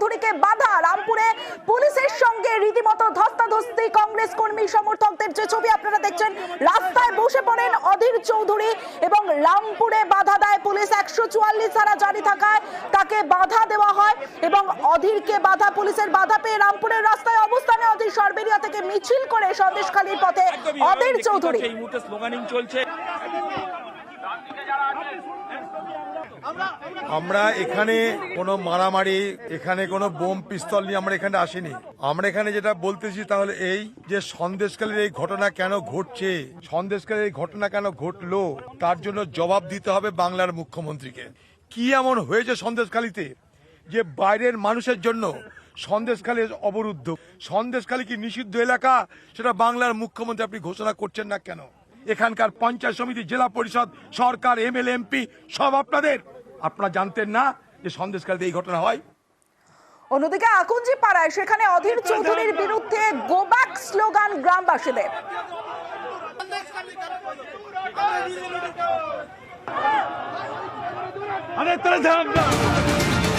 চৌধুরীকে বাধা। রামপুরে পুলিশের সঙ্গে রীতিমতো ধস্তাধস্তি কংগ্রেস কর্মী সমর্থকদের। যে ছবি আপনারা দেখছেন, রাস্তায় বসে পড়েন অধীর চৌধুরী এবং রামপুরে বাধা দেয় পুলিশ। 144 ধারা জারি থাকায় তাকে বাধা দেওয়া হয় এবং অধীরকে বাধা, পুলিশের বাধা পেয়ে রামপুরের রাস্তায় অবস্থানে অধীর। সরবেরিয়া থেকে মিছিল করে সন্দেশখালীর পথে অধীর চৌধুরী। এই মুহূর্তে স্লোগানিং চলছে। আমরা এখানে কোনো মারামারি, এখানে কোনো বোম পিস্তল নিয়ে আমরা এখানে আসিনি। আমরা এখানে যেটা বলতেছি তাহলে এই যে সন্দেশখালীর এই ঘটনা কেন ঘটছে, সন্দেশখালীর এই ঘটনা কেন ঘটলো, তার জন্য জবাব দিতে হবে বাংলার মুখ্যমন্ত্রীকে। কি এমন হয়েছে সন্দেশখালীতে যে বাইরের মানুষের জন্য সন্দেশখালী অবরুদ্ধ? সন্দেশখালী কি নিষিদ্ধ এলাকা? সেটা বাংলার মুখ্যমন্ত্রী আপনি ঘোষণা করছেন না কেন? এখানকার পঞ্চায়েত সমিতি, জেলা পরিষদ, সরকার, এমএলএ, এমপি সব আপনারা জানতেন না যে সন্দেশখালীতে এই ঘটনা হয়? অন্যদিকে আকুঞ্জি পাড়ায় সেখানে অধীর চৌধুরীর বিরুদ্ধে গো ব্যাক স্লোগান গ্রামবাসীদের। আরে